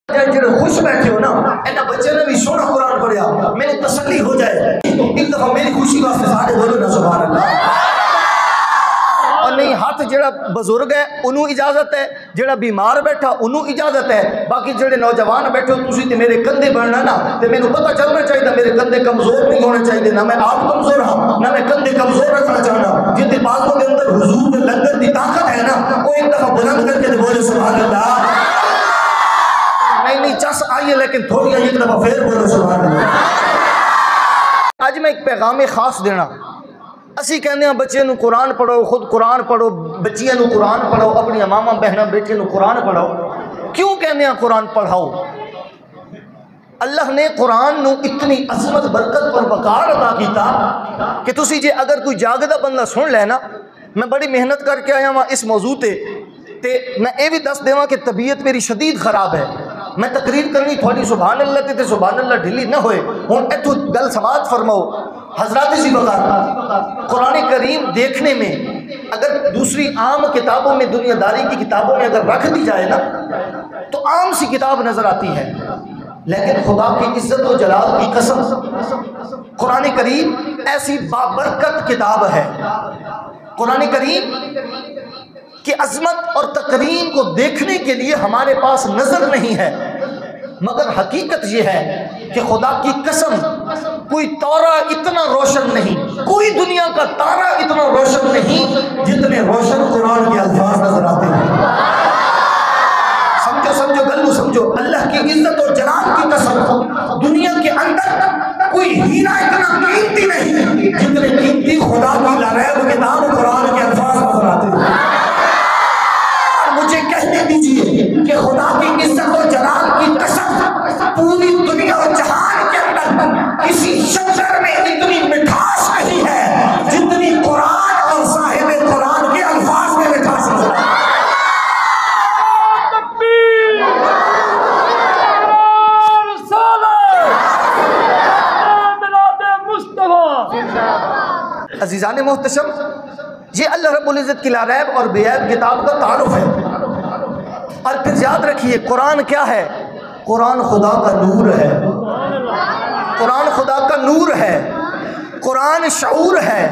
جڑے خوش بیٹھے ہو نا انہاں بچے نے بھی سونا قرآن پڑھیا میں نے تسلی ہو جائے ایک دفعہ میری خوشی واسطے سارے بولو نا سبحان اللہ۔ اور نہیں ہاتھ جڑا بزرگ ہے انہوں اجازت ہے، جڑا بیمار بیٹھا انہوں اجازت ہے، باقی جڑے نوجوان بیٹھے ہو تسی تے میرے کندھے بننا نا تے مینوں پتہ چلنا چاہیے میرے کندھے کمزور نہیں ہونے چاہیے، نہ میں آپ کمزور ہاں نہ میں کندھے کمزور رکھنا چاہنا۔ جتنے بازوں کے اندر حضور کے لنگر دی طاقت ہے نا وہ ایک دفعہ بلند کر کے بولے سبحان اللہ۔ نہیں چس آئیے لیکن تھوڑی آئیے ایک دفعہ پھر بولو سبحان اللہ۔ آج میں ایک پیغام خاص دینا، اسی کہنے ہیں بچے نو قرآن پڑھو، خود قرآن پڑھو، بچیاں نو قرآن پڑھو، اپنی ماما بہنہ بیٹے نو قرآن پڑھاؤ۔ کیوں کہنے ہیں قرآن پڑھاؤ؟ اللہ نے قرآن نو اتنی عظمت برکت اور وقار عطا کیتا کہ تسی جے اگر کوئی جاگدہ بندہ سن لے نا، میں بڑی محنت کر کے آیا ہوں اس موضوع تے میں اے بھی دس دیواں کہ طبیعت میری شدید خراب ہے، میں تقریر کرنی تھوڑی سبحان اللہ تے سبحان اللہ ڈھلی نہ ہوئے ہوں ایتھو گل سماعت فرماؤ۔ حضرات سی وقت قرآن کریم دیکھنے میں اگر دوسری عام کتابوں میں دنیا داری کی کتابوں میں اگر رکھ دی جائے نا تو عام سی کتاب نظر آتی ہے، لیکن خدا کی عزت و جلال کی قسم قرآن کریم ایسی بابرکت کتاب ہے۔ قرآن کریم کی عظمت اور تکریم کو دیکھنے کے لیے ہمارے پاس نظر نہیں ہے، مگر حقیقت یہ ہے کہ خدا کی قسم کوئی تارہ اتنا روشن نہیں، کوئی دنیا کا تارہ اتنا روشن نہیں جتنے روشن قرآن کے الفاظ نظر آتے ہیں۔ سمجھو گلو سمجھو، اللہ کی عزت اور جلال کی قسم دنیا کے اندر کوئی ہیرا اتنا قیمتی نہیں جتنے قیمتی خدا کی لاریب کتاب قرآن کے الفاظ نظر آتے ہیں۔ اور مجھے کہنے دیجئے کہ خدا کی عزت اور جلال کی قسم پوری دنیا اور جہان کے اندر کسی شجر میں اتنی مٹھاس نہیں ہے جتنی قرآن اور صاحب قرآن کے الفاظ میں مٹھاس ہے۔ عزیزان محتشم، یہ اللہ رب العزت کی لاریب اور بے عیب کتاب کا تعارف ہے۔ اور پھر یاد رکھیے قرآن کیا ہے؟ قرآن خدا کا نور ہے، قرآن خدا کا نور ہے، قرآن شعور ہے،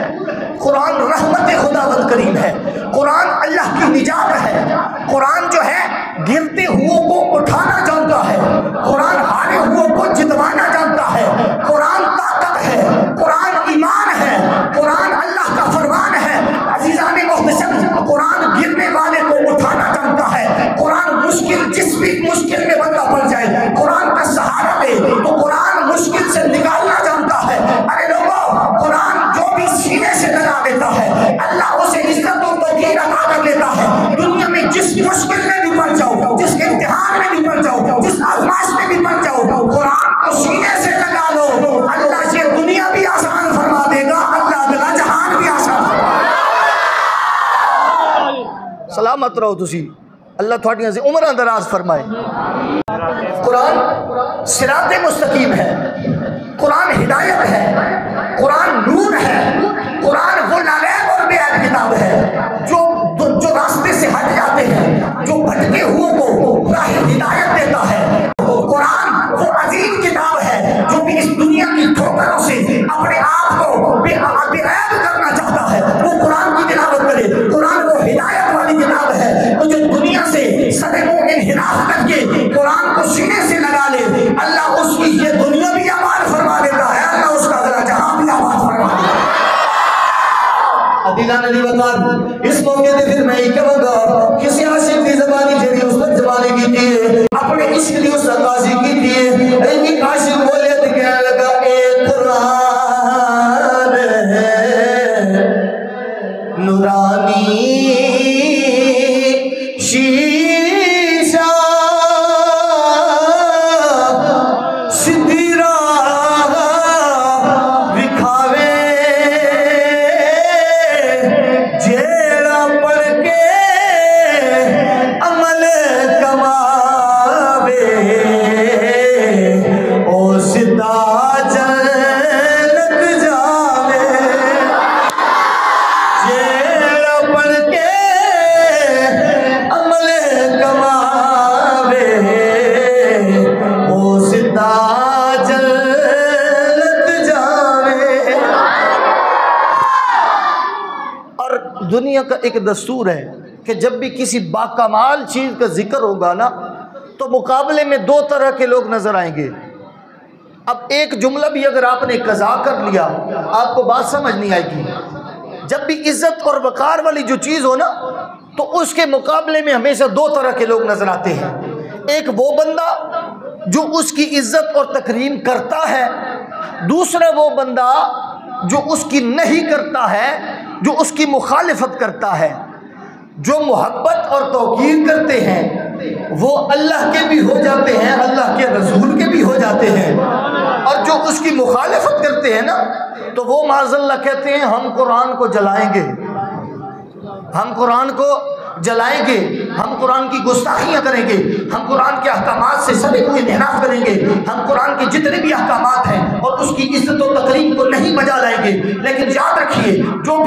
قرآن رحمت خداوند کریم ہے، قرآن اللہ کی نجات ہے، قرآن جو ہے گرتے ہوئوں کو اٹھانا جانتا ہے، قرآن ہارے ہوئوں کو جتوانا جانتا ہے، قرآن طاقت ہے، قرآن ایمان ہے، قرآن اللہ کا فرمان ہے۔ عزیزان محتشم، قرآن گرنے والے کو اٹھانا جانتا ہے، قرآن جس بھی مشکل میں بندہ پڑ جائے قرآن کا سہارا لے تو قرآن مشکل سے نکالنا جانتا ہے۔ ارے لوگوں، قرآن جو بھی سینے سے لگا دیتا ہے اللہ اسے عزت و توقیر عطا کر دیتا ہے۔ دنیا میں جس مشکل میں بھی پڑ جاؤ، جس امتحان میں بھی پڑ جاؤ، جس آزمائش میں بھی پڑ جاؤ، قرآن کو سینے سے لگا لو، اللہ یہ دنیا بھی آسان فرما دے گا، اللہ اگلا جہان بھی آسان فرما دے گا۔ سلامت رہو تسی، اللہ تھوڑی سے عمرہ دراز فرمائے۔ قرآن صراط مستقیم ہے، قرآن ہدایت ہے، قرآن نور ہے، قرآن وہ لاریب اور بے عیب کتاب ہے جو راستے سے ہٹ جاتے ہیں، جو بھٹکے ہوئوں کو راہ ہدایت دیتا ہے۔ قرآن وہ عظیم کتاب ہے جو بھی اس دنیا کی ٹھوکروں سے اپنے آپ کو بے عیب کرنا چاہتا ہے وہ قرآن کی تلاوت کرے۔ قرآن وہ ہدایت والی کتاب ہے جو دنیا سے صدموں انحراف کر کے قرآن کو سینے سے لگا لے، اللہ اس کی یہ دنیا بھی آباد فرما دیتا ہے، اللہ اس کا اگلا جہاں بھی آباد فرما دیتا ہے۔ عدیدان علی وطن، اس موقع دے پھر میں ایک کہوں گا کسی عاشق کی زبانی جبھی اس پر زبانی کی دیئے اپنے عشق دی اس عقاضی کی دیئے ایک عاشق بولے تو کہنے لگا اے قرآن ہے نورانی شیشہ سدھی راہ دکھاوے جیڑا پڑھ کے عمل کماوے او سدھا جنت جاوے جیڑا پڑھ کے عمل کماوے دنیا کا ایک دستور ہے کہ جب بھی کسی باکمال چیز کا ذکر ہوگا نا تو مقابلے میں دو طرح کے لوگ نظر آئیں گے۔ اب ایک جملہ بھی اگر آپ نے قضا کر لیا آپ کو بات سمجھ نہیں آئے گی۔ جب بھی عزت اور وقار والی جو چیز ہو نا تو اس کے مقابلے میں ہمیشہ دو طرح کے لوگ نظر آتے ہیں۔ ایک وہ بندہ جو اس کی عزت اور تکریم کرتا ہے، دوسرا وہ بندہ جو اس کی نہیں کرتا ہے، جو اس کی مخالفت کرتا ہے۔ جو محبت اور توقیر کرتے ہیں وہ اللہ کے بھی ہو جاتے ہیں، اللہ کے رسول کے بھی ہو جاتے ہیں، اور جو اس کی مخالفت کرتے ہیں نا تو وہ معاذ اللہ کہتے ہیں ہم قرآن کو جلائیں گے، ہم قرآن کو جلائیں گے، ہم قرآن کی گستاخیاں کریں گے، ہم قرآن کے احکامات سے سبھی کو انحراف کریں گے، ہم قرآن کے جتنے بھی احکامات ہیں اور اس کی عزت و تکریم کو نہیں بجا لائیں گے۔ لیکن یاد رکھیے جو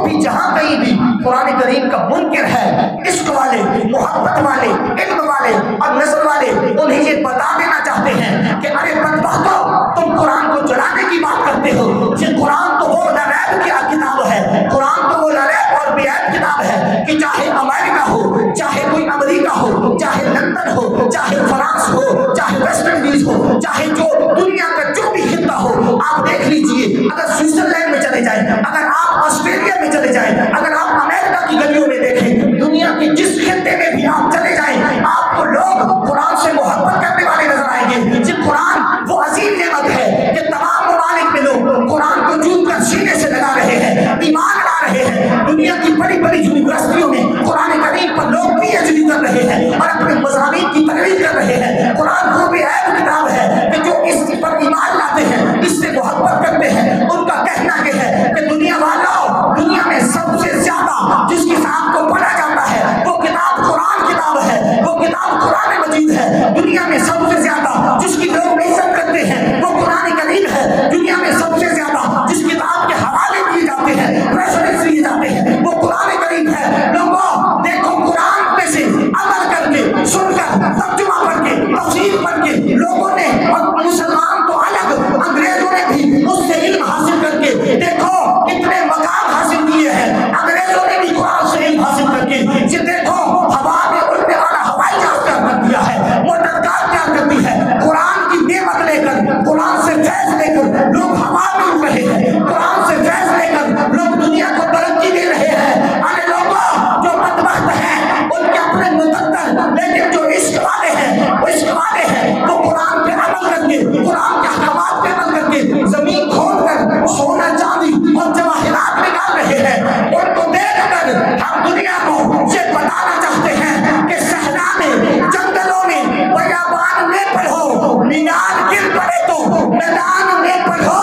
بھی جہاں کہیں بھی قرآن کریم کا منکر ہے، عشق والے، محبت والے، علم والے اور نظر والے انہیں یہ بتا دینا چاہتے ہیں کہ ارے بدبختو تم قرآن کو جلانے کی بات کرتے ہو، یہ قرآن تو وہ لریب کی کتاب ہے، قرآن تو وہ لریب اور بے عیب کتاب ہے کہ چاہے امریکہ ہو، چاہے کوئی امریکہ ہو، چاہے لندن ہو، چاہے فرانس ہو، چاہے ویسٹ انڈیز ہو، چاہے جو دنیا کا جو بھی خطہ ہو، آپ دیکھ لیجئے اگر سوئٹزرلینڈ میں چلے جائیں، اگر آپ آسٹریلیا میں چلے جائیں، اگر آپ امریکہ کی گلیوں میں دیکھیں، دنیا کے جس خطے میں بھی آپ چلے جائیں آپ کو لوگ قرآن سے محبت کرنے والے نظر آئیں گے۔ یہ قرآن وہ عظیم نعمت ہے کہ تمام ممالک میں لوگ قرآن کو چون کر سینے سے لگا رہے ہیں، ایمان لا رہے ہیں۔ دنیا کی بڑی بڑی یونیورسٹیوں میں قرآن کریم پر لوگ پی ایچ ڈی کر رہے ہیں اور اپنے مضامین کی تقریر کر رہے ہیں۔ قرآن وہ بھی عیب کتاب ہے کہ جو اس پر ایمان لاتے ہیں، اس سے محبت کرتے ہیں، ان کا کہنا یہ ہے کہ دنیا والوں، دنیا میں سب سے زیادہ جس کتاب کو پڑھا جاتا ہے وہ کتاب قرآن کتاب ہے، وہ کتاب قرآن مجید ہے۔ دنیا میں سب سے زیادہ جس کی لوگ عزت کرتے ہیں وہ قرآن کریم ہے۔ دنیا میں سب سے زیادہ جس کتاب کے حوالے دیے جاتے ہیں، ریفرنس لیے جاتے ہیں، وہ قرآن کریم ہے۔ لوگوں دیکھو قرآن میں سے عمل کر کے، سن کر، ترجمہ پڑھ کے، تفسیر پڑھ کے لوگوں نے، اور مسلمان تو الگ، انگریزوں نے بھی اس سے علم حاصل کر کے دیکھو اتنے مقام حاصل کیے ہیں۔ انگریزوں نے بھی قرآن سے علم حاصل کر کے یہ دیکھو ہوا میں اڑنے والا ہوائی جہاز تیار کر دیا ہے، موٹر کار تیار کر دی ہے۔ قرآن کی نعمت لے کر، قرآن سے فیض لے کر لوگ ہوا میں اڑ رہے ہیں، قرآن سے فیض لے کر لوگ دنیا کو ترقی دے رہے ہیں۔ ارے لوگوں جو بدبخت ہیں ان کے اپنے مقدر، لیکن جو عشق والے ہیں وہ عشق والے ہیں، وہ قرآن پہ عمل کر کے، قرآن کے احکامات پہ عمل کر کے زمین کھود کر سونا چاندی اور جواہرات نکال رہے ہیں۔ ان کو دیکھ کر ہم دنیا کو یہ بتانا چاہتے ہیں کہ صحرا میں، جنگلوں میں، بیابان میں پڑھو، مینار گر پڑے تو میدان میں پڑھو،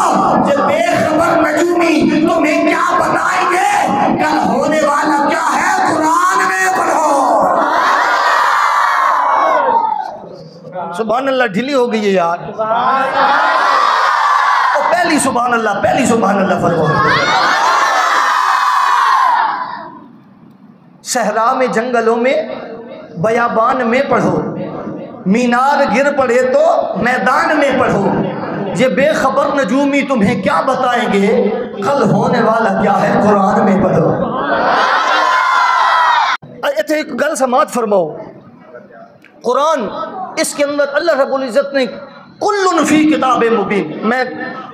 یہ بے خبر نجومی تمہیں کیا بتائیں گے، کل ہونے والا کیا ہے قرآن میں پڑھو۔ سبحان اللہ ڈھیلی ہو گئی ہے یار، پہلی سبحان اللہ، پہلی سبحان اللہ فرماؤ۔ صحرا میں، جنگلوں میں، بیابان میں پڑھو، مینار گر پڑے تو میدان میں پڑھو، یہ بے خبر نجومی تمہیں کیا بتائیں گے، کل ہونے والا کیا ہے قرآن میں پڑھو۔ ایتھے ایک گل سماعت فرماؤ، قرآن اس کے اندر اللہ رب العزت نے کل فی کتاب مبین، میں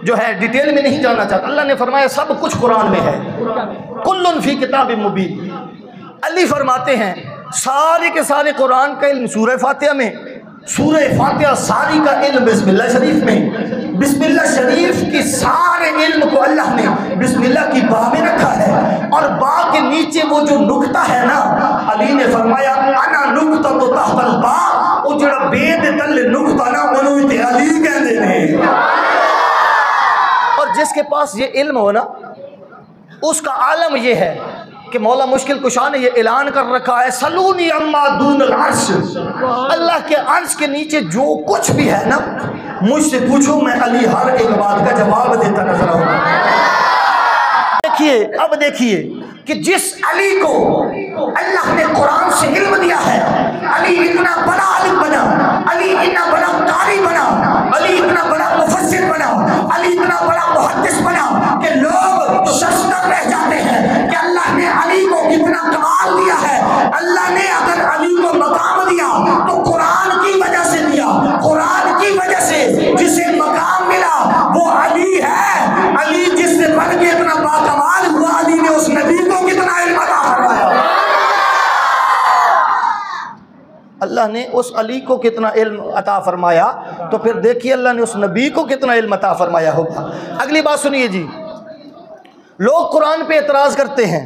جو ہے ڈیٹیل میں نہیں جانا چاہتا، اللہ نے فرمایا سب کچھ قرآن میں ہے، کل فی کتاب مبین۔ علی فرماتے ہیں سارے کے سارے قرآن کا علم سورہ فاتحہ میں، سورہ فاتحہ ساری کا علم بسم اللہ شریف میں، بسم اللہ شریف کی سارے علم کو اللہ نے بسم اللہ کی با میں رکھا ہے، اور با کے نیچے وہ جو نقطہ ہے نا، علی نے فرمایا انا نقطہ تو تحت البا، وہ جڑا بید تل نقطہ نا انہوں تے علی کہندے نے۔ اور جس کے پاس یہ علم ہو نا اس کا عالم یہ ہے کہ مولا مشکل کشا نے یہ اعلان کر رکھا ہے سلونی اما دون العرش، اللہ کے عرش کے نیچے جو کچھ بھی ہے نا مجھ سے پوچھو، میں علی ہر ایک بات کا جواب دیتا نظر آؤں گا۔ دیکھیے اب دیکھیے کہ جس علی کو اللہ نے قرآن سے علم دیا ہے، علی اتنا بڑا عالم بنا، علی اتنا بڑا قاری بنا، علی اتنا بڑا مفسر بنا، علی اتنا بڑا محدث بنا کہ لوگ ششدر رہ جاتے ہیں کہ اللہ نے علی کو اللہ نے اس علی کو کتنا علم عطا فرمایا تو پھر دیکھیے اللہ نے اس نبی کو کتنا علم عطا فرمایا ہوگا۔ اگلی بات سنیے جی، لوگ قرآن پہ اعتراض کرتے ہیں۔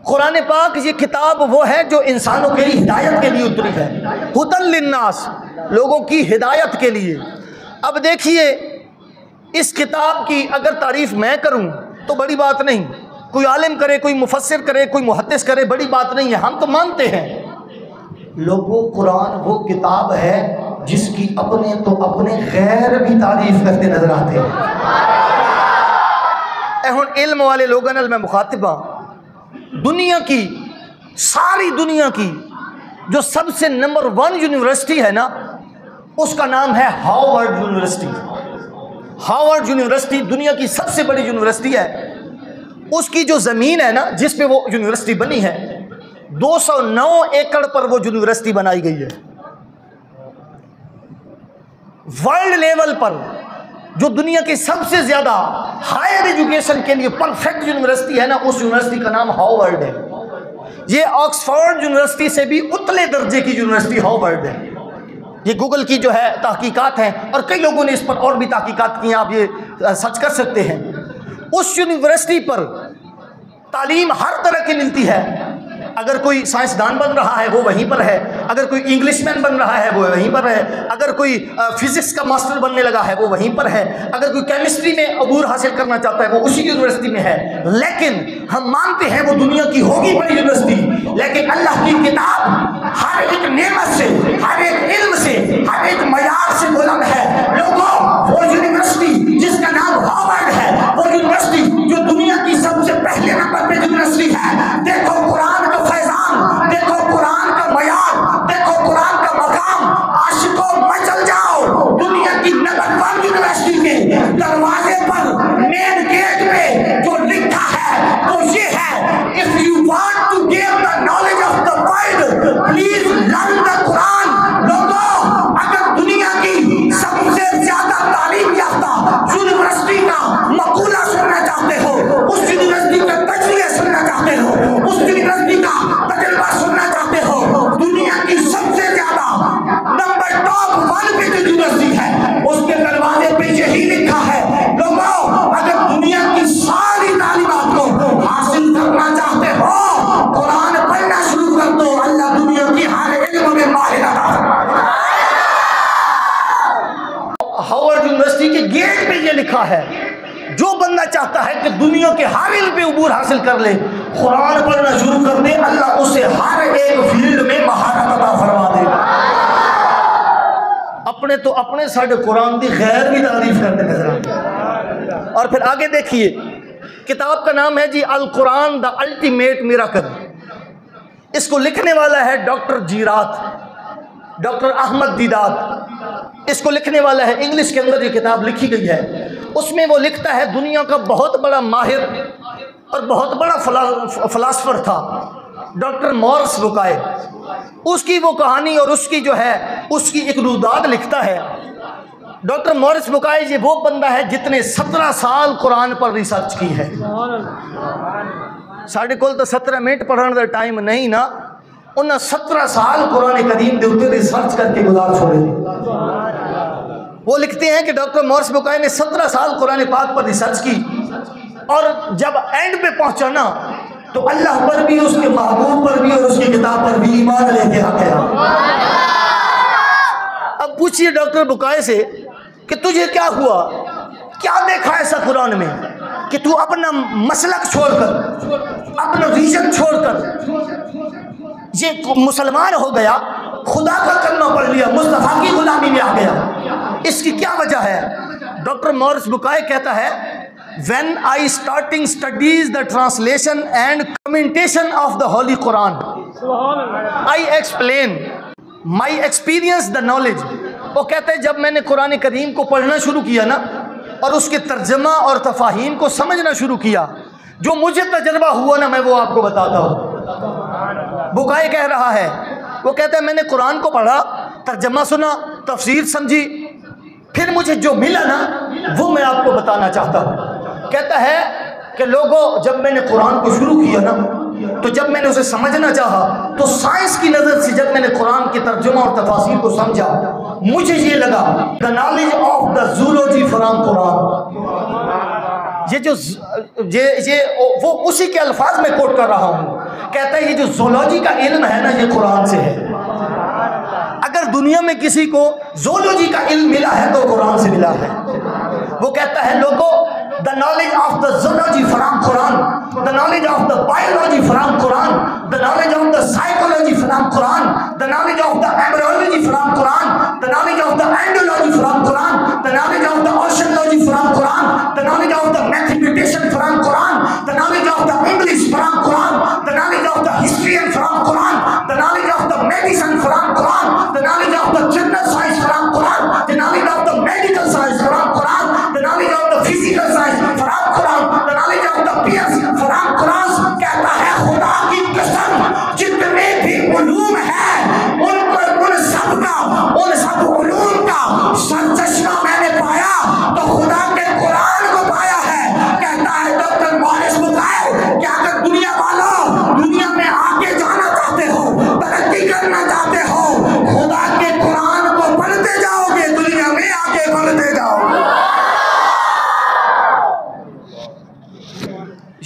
قرآن پاک یہ کتاب وہ ہے جو انسانوں کے لیے ہدایت کے لیے اتری ہے، ھدی للناس، لوگوں کی ہدایت کے لیے۔ اب دیکھیے اس کتاب کی اگر تعریف میں کروں تو بڑی بات نہیں، کوئی عالم کرے، کوئی مفسر کرے، کوئی محدث کرے، بڑی بات نہیں ہے، ہم تو مانتے ہیں۔ لوگوں قرآن وہ کتاب ہے جس کی اپنے تو اپنے غیر بھی تعریف کرتے نظر آتے ہیں۔ ہن علم والے لوگوں نال میں مخاطب ہاں، دنیا کی ساری دنیا کی جو سب سے نمبر 1 یونیورسٹی ہے نا، اس کا نام ہے ہارورڈ یونیورسٹی۔ ہارورڈ یونیورسٹی دنیا کی سب سے بڑی یونیورسٹی ہے۔ اس کی جو زمین ہے نا جس پہ وہ یونیورسٹی بنی ہے، 209 ایکڑ پر وہ یونیورسٹی بنائی گئی ہے۔ ورلڈ لیول پر جو دنیا کی سب سے زیادہ ہائر ایجوکیشن کے لیے پرفیکٹ یونیورسٹی ہے نا، اس یونیورسٹی کا نام ہارورڈ ہے۔ یہ آکسفورڈ یونیورسٹی سے بھی اتلے درجے کی یونیورسٹی ہارورڈ ہے۔ یہ گوگل کی جو ہے تحقیقات ہیں، اور کئی لوگوں نے اس پر اور بھی تحقیقات کی ہیں، آپ یہ سرچ کر سکتے ہیں۔ اس یونیورسٹی پر تعلیم ہر طرح کی ملتی ہے۔ اگر کوئی سائنسدان بن رہا ہے وہ وہیں پر ہے، اگر کوئی انگلش مین بن رہا ہے وہ وہیں پر ہے، اگر کوئی فزکس کا ماسٹر بننے لگا ہے وہ وہیں پر ہے، اگر کوئی کیمسٹری میں عبور حاصل کرنا چاہتا ہے وہ اسی یونیورسٹی میں ہے۔ لیکن ہم مانتے ہیں وہ دنیا کی ہوگی بڑی یونیورسٹی، لیکن اللہ کی کتاب ہر ایک نعمت سے، ہر ایک علم سے، ہر ایک معیار سے بلند ہے۔ لوگوں وہ یونیورسٹی جس کا نام ہارورڈ ہے، وہ یونیورسٹی جو دنیا کی سب سے پہلے نمبر پہ یونیورسٹی ہے، دیکھو قرآن کا فیضان، دیکھو قرآن کا معیار، دیکھو قرآن کا مقام۔ عاشقوں مچل جاؤ، دنیا کی نمبر 1 یونیورسٹی کے دروازے پر مین گیٹ پہ جو لکھا ہے وہ یہ ہے، if you want to gain the knowledge of the world, please learn the Quran۔ لوگوں اگر دنیا کی سب سے زیادہ تعلیم یافتہ یونیورسٹی کا مقولہ سننا چاہتے ہو، اس یونیورسٹی کا تجزیہ سننا چاہتے ہو، اس یونیورسٹی کا تجربہ سننا چاہتے ہو، دنیا کی سب سے زیادہ نمبر ٹاپ 1 پہ جو یونیورسٹی ہے اس کے دروازے پہ یہی لکھا ہے۔ لوگوں اگر دنیا کی ساری تعلیمات کو حاصل کرنا چاہتے ہو، قرآن پڑھنا شروع کر دو، اللہ دنیا کی ہر علم میں ماہر عطا فرمائے۔ ہارورڈ یونیورسٹی کے گیٹ پہ یہ لکھا ہے، جو بندہ چاہتا ہے کہ دنیا کے ہر علم پہ عبور حاصل کر لے، قرآن پڑھنا شروع کر دے، اللہ اسے ہر ایک فیلڈ میں مہارت عطا فرما دے گا۔ اپنے تو اپنے ساڈے قرآن دی غیر بھی تعریف کرتے نظر آتے۔ اور پھر آگے دیکھیے، کتاب کا نام ہے جی القرآن دا الٹیمیٹ میراکل۔ اس کو لکھنے والا ہے ڈاکٹر جیرات، ڈاکٹر احمد دیدات، اس کو لکھنے والا ہے۔ انگلش کے اندر یہ کتاب لکھی گئی ہے۔ اس میں وہ لکھتا ہے دنیا کا بہت بڑا ماہر اور بہت بڑا فلاسفر تھا ڈاکٹر مورس بکائے، اس کی وہ کہانی اور اس کی جو ہے اس کی ایک روداد لکھتا ہے۔ ڈاکٹر مورس بکائے یہ وہ بندہ ہے جس نے 17 سال قرآن پر ریسرچ کی ہے۔ ساڑھے کول تو 17 منٹ پڑھنے کا ٹائم نہیں نا، انہیں 17 سال قرآن کریم دے اوپر ریسرچ کر کے گزار چھوڑے۔ وہ لکھتے ہیں کہ ڈاکٹر مورس بکائے نے 17 سال قرآن پاک پر ریسرچ کی، اور جب اینڈ پہ پہنچا نا تو اللہ پر بھی، اس کے محبوب پر بھی اور اس کی کتاب پر بھی ایمان لے کے آ گیا۔ اب پوچھئے ڈاکٹر بکائے سے کہ تجھے کیا ہوا، کیا دیکھا ایسا قرآن میں کہ تو اپنا مسلک چھوڑ کر، اپنا ویژن چھوڑ کر یہ مسلمان ہو گیا، خدا کا کلمہ پڑھ لیا، مصطفیٰ کی غلامی میں آ گیا؟ اس کی کیا وجہ ہے؟ ڈاکٹر مورس بکائے کہتا ہے when I starting studies the translation and commentation of the Holy Quran, I explain my experience the knowledge۔ وہ کہتے ہیں جب میں نے قرآن کریم کو پڑھنا شروع کیا نا اور اس کے ترجمہ اور تفاہیم کو سمجھنا شروع کیا، جو مجھے تجربہ ہوا نا میں وہ آپ کو بتاتا ہوں۔ بکائے کہہ رہا ہے، وہ کہتے ہیں میں نے قرآن کو پڑھا، ترجمہ سنا، تفسیر سمجھی، پھر مجھے جو ملا نا وہ میں آپ کو بتانا چاہتا ہوں۔ کہتا ہے کہ لوگوں جب میں نے قرآن کو شروع کیا نا تو جب میں نے اسے سمجھنا چاہا تو سائنس کی نظر سے جب میں نے قرآن کی ترجمہ اور تفاسیر کو سمجھا مجھے یہ لگا the knowledge of the zoology from قرآن، وہ اسی کے الفاظ میں کوٹ کر رہا ہوں، کہتا ہے یہ جو زولوجی کا علم ہے نا یہ قرآن سے ہے۔ اگر دنیا میں کسی کو زولوجی کا علم ملا ہے تو قرآن سے ملا ہے۔ وہ کہتا ہے لوگوں the knowledge of the zoology from Quran, the knowledge of the biology from Quran, the knowledge of the psychology from Quran, the knowledge of the embryology from Quran, the knowledge of the andrology from Quran, the knowledge of the oceanology from Quran, the knowledge of the mathematician from Quran, the knowledge of the English from Quran, the knowledge of the historian from Quran, the knowledge of the medicine from Quran, the knowledge of the general science from Quran, the knowledge of the medical science from Quran, the knowledge of the physical science from Quran, the knowledge of the PS from Quran۔ کہتا ہے خدا کی قسم جتنے بھی علوم ہیں ان سب علوم کا سرچشمہ میں نے پایا تو خدا کے قرآن کو پایا ہے۔ کہتا ہے ڈاکٹر مورس بکائے کہ اگر دنیا والوں دنیا میں آگے جانا چاہتے ہو ترقی کرنا چاہتے ہو خدا کے قرآن کو پڑھتے جاؤ گے دنیا میں آگے بڑھتے جاؤ گے۔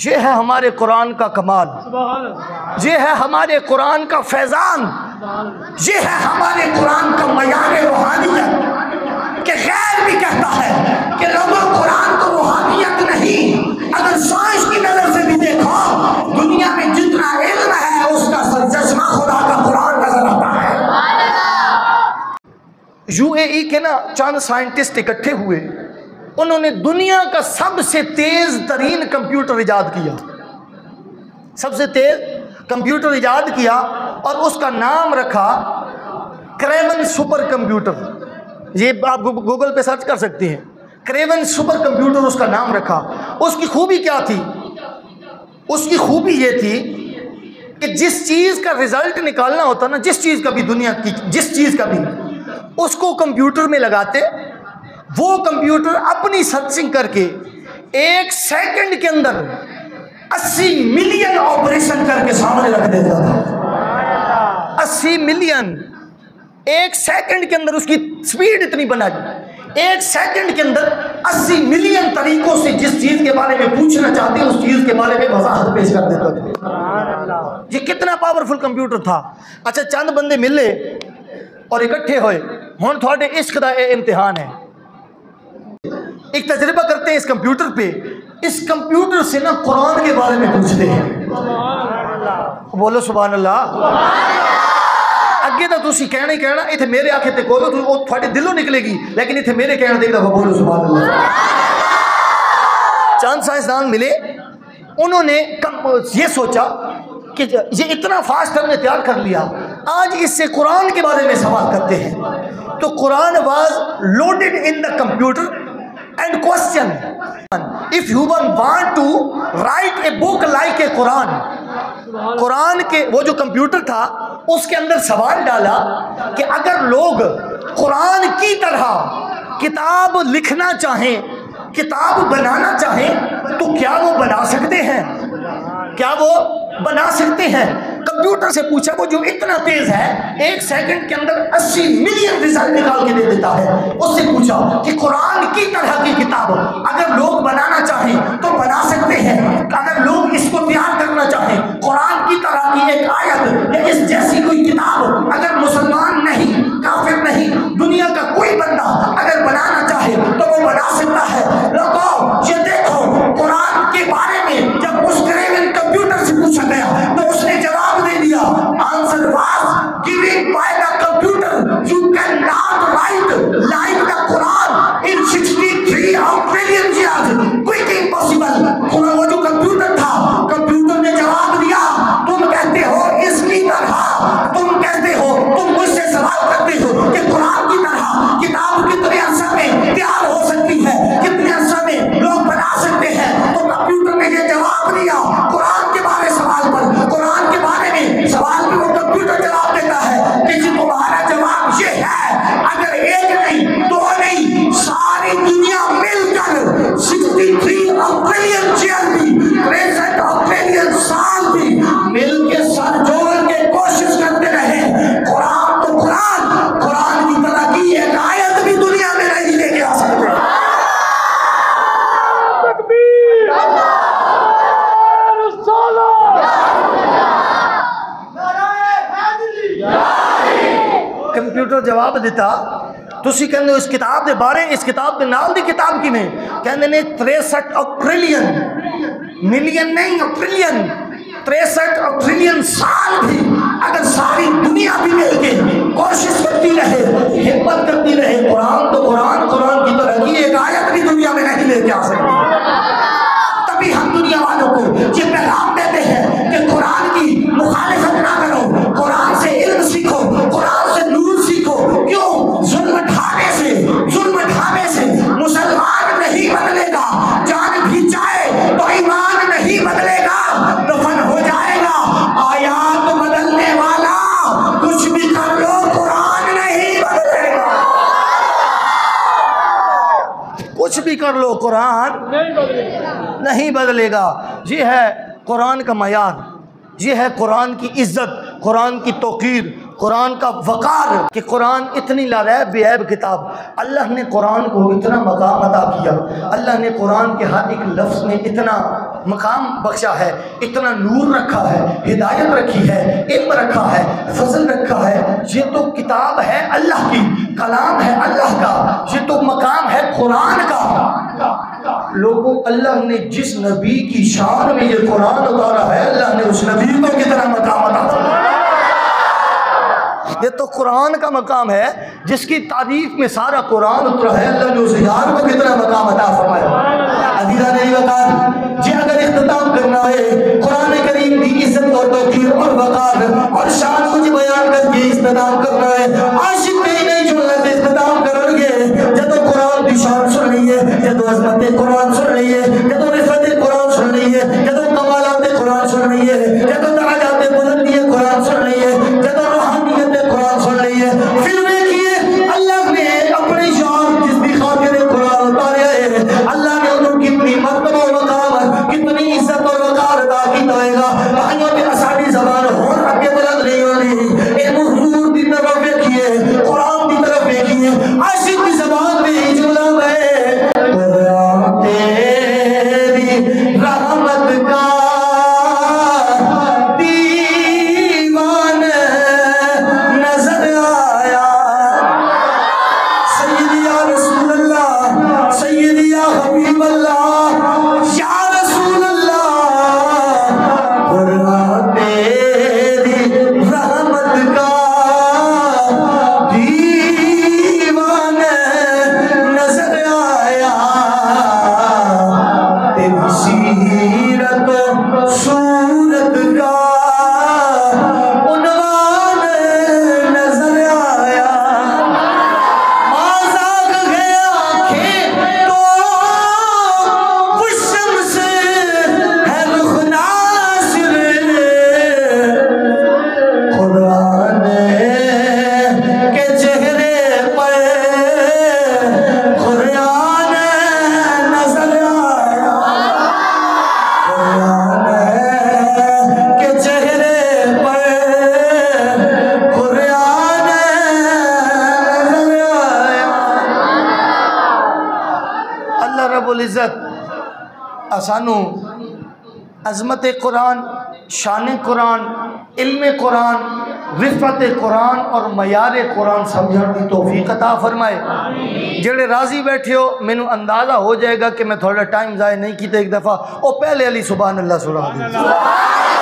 یہ ہے ہمارے قرآن کا کمال، یہ ہے ہمارے قرآن کا فیضان، یہ ہے ہمارے قرآن کا معیار روحانیت کہ غیر بھی کہتا ہے کہ لوگوں قرآن کو روحانیت نہیں، اگر سائنس کی نظر سے بھی دیکھو دنیا میں جتنا علم ہے اس کا سرچشمہ خدا کا قرآن نظر آتا ہے۔ UAE کے نا چند سائنٹسٹ اکٹھے ہوئے، انہوں نے دنیا کا سب سے تیز ترین کمپیوٹر ایجاد کیا، سب سے تیز کمپیوٹر ایجاد کیا اور اس کا نام رکھا کریون سپر کمپیوٹر۔ یہ آپ گوگل پہ سرچ کر سکتے ہیں، کریون سپر کمپیوٹر اس کا نام رکھا۔ اس کی خوبی کیا تھی؟ اس کی خوبی یہ تھی کہ جس چیز کا رزلٹ نکالنا ہوتا نا، جس چیز کا بھی دنیا کی جس چیز کا بھی اس کو کمپیوٹر میں لگاتے، وہ کمپیوٹر اپنی سرچنگ کر کے 1 سیکنڈ کے اندر 80 ملین آپریشن کر کے سامنے رکھ دیتا تھا۔ 80 ملین 1 سیکنڈ کے اندر، اس کی سپیڈ اتنی بنا دی، 1 سیکنڈ کے اندر 80 ملین طریقوں سے جس چیز کے بارے میں پوچھنا چاہتے ہیں اس چیز کے بارے میں وضاحت پیش کر دیتا تھا۔ یہ کتنا پاورفل کمپیوٹر تھا۔ اچھا چند بندے ملے اور اکٹھے ہوئے، ہن تھوڑے عشق دا امتحان ہے، ایک تجربہ کرتے ہیں اس کمپیوٹر پہ، اس کمپیوٹر سے نا قرآن کے بارے میں پوچھتے ہیں۔ بولو سبحان اللہ۔ اگے تو تسی کہنا ہی کہنا، ایتھے میرے آنکھیں تے کولو تو تھوڑے دلوں نکلے گی، لیکن ایتھے میرے کہنا دے دفعہ بولو سبحان اللہ۔ چند سائنسدان ملے، انہوں نے یہ سوچا کہ یہ اتنا فاسٹ ہم نے تیار کر لیا، آج اس سے قرآن کے بارے میں سوال کرتے ہیں۔ تو Quran was loaded in the computer and question if human want to write a book like a قرآن کے وہ جو کمپیوٹر تھا اس کے اندر سوال ڈالا کہ اگر لوگ قرآن کی طرح کتاب لکھنا چاہیں، کتاب بنانا چاہیں تو کیا وہ بنا سکتے ہیں؟ کیا وہ بنا سکتے ہیں؟ کمپیوٹر سے پوچھا، وہ جو اتنا تیز ہے 1 سیکنڈ کے اندر 80 ملین رزلٹ نکال کے دے دیتا ہے، اس سے پوچھا کہ قرآن کی طرح کی کتاب اگر لوگ بنانا چاہیں تو بنا سکتے ہیں؟ اگر لوگ اس کو تیار کرنا چاہیں، قرآن کی طرح کی ایک آیت یا اس جیسی کوئی کتاب اگر مسلمان نہیں، کافر نہیں، دنیا کا کوئی بندہ اگر بنانا چاہے تو وہ بنا سکتا ہے۔ لوگوں یہ دیکھو قرآن کے بارے میں جب اس کریون کمپیوٹر سے پوچھا گیا تو اس نے جواب دے دیا، answer was given by the computer, you cannot write like the Quran in 63 trillion years, quite impossible۔ وہ جو کمپیوٹر تھا، کمپیوٹر نے جواب دیا، تم کہتے ہو اس کی طرح، تم کہتے ہو، تم مجھ سے سوال کرتے ہو کہ قرآن کی طرح کتاب کتنے عرصہ میں تیار ہو سکتی ہے، کتنے عرصہ میں لوگ بنا سکتے ہیں؟ تو کمپیوٹر نے یہ جواب دیا قرآن کے بارے سوال پر، قرآن کے بارے میں سوال پہ وہ کمپیوٹر جواب دیتا ہے کہ جی تمہارا جواب یہ ہے، اگر ایک نہیں، دو نہیں، ساری دنیا مل کر 63 ٹریلین چیئر بھی، 63 ٹریلین سال بھی جواب دیتا تسی کہندے ہو اس کتاب دے بارے اس کتاب دے نال دی کتاب کیویں کہندے نے 63 ٹریلین ملین نہیں ٹریلین 63 ٹریلین سال بھی اگر ساری دنیا بھی مل کے کوشش کرتی رہے ہمت کرتی رہے قرآن تو قرآن قرآن کی طرح کی ایک آیت بھی دنیا میں نہیں لے کے آ سکتی تبھی ہم دنیا والوں کو یہ پیغام دیتے ہیں کہ قرآن کی مخالفت نہ کرو قرآن سے علم سیکھو قرآن سے نور سیکھو کیوں ظلم ڈھانے سے مسلمان نہیں بدلے گا جان بھی جائے تو ایمان نہیں بدلے گا دفن ہو جائے گا آیات بدلنے والا کچھ بھی کر لو قرآن نہیں بدلے گا کچھ بھی کر لو قرآن نہیں بدلے گا یہ ہے قرآن کا معیار یہ ہے قرآن کی عزت قرآن کی توقیر قرآن کا وقار کہ قرآن اتنی لاریب بے عیب کتاب اللہ نے قرآن کو اتنا مقام عطا کیا اللہ نے قرآن کے ہر ایک لفظ میں اتنا مقام بخشا ہے اتنا نور رکھا ہے ہدایت رکھی ہے علم رکھا ہے فضل رکھا ہے یہ تو کتاب ہے اللہ کی کلام ہے اللہ کا یہ تو مقام ہے قرآن کا لوگوں اللہ نے جس نبی کی شان میں یہ قرآن اتارا ہے اللہ نے اس نبی کو کتنا مقام عطا فرمایا یہ تو قرآن کا مقام ہے جس کی تعریف میں سارا قرآن اترا ہے اللہ نے اس یار کو کتنا مقام عطا فرمایا عزیزہ نہیں وقار جی اگر اختتام کرنا ہے قرآن کریم کی عزت اور توقیر اور وقار اور شان کو جی بیان کر کے اختتام کرنا ہے عاشق نہیں جو اللہ سے اختتام کرو گے جب قرآن کی شان سن رہی ہے جب عظمت قرآن سن رہی ہے جب رفعت قرآن سن رہی ہے جب کمالات قرآن سن رہی ہے جب درجات بلندی قرآن سن رہی ہے جب روحانیت قرآن سن رہی ہے پھر دیکھیے اللہ نے اپنے شان جس بھی خاطر قرآن اتاریا ہے اللہ نے انہوں کتنی مرتبہ و مقام کتنی عزت اور وقار عطا کیتا ہے گا بھائیوں کے اساڑی زبان ہون آگے بلند نہیں ہونی اے حضور دی طرف دیکھیے قرآن دی طرف دیکھیے عاشق کی زبان میں جملہ ہے قرآن تیری رحمت کا سانو عظمت قرآن شان قرآن علم قرآن رفعت قرآن اور معیار قرآن سمجھن کی توفیق عطا فرمائے جڑے راضی بیٹھے ہو مینوں اندازہ ہو جائے گا کہ میں تھوڑا ٹائم ضائع نہیں کیتے ایک دفعہ او پہلے علی سبحان اللہ سنا دیں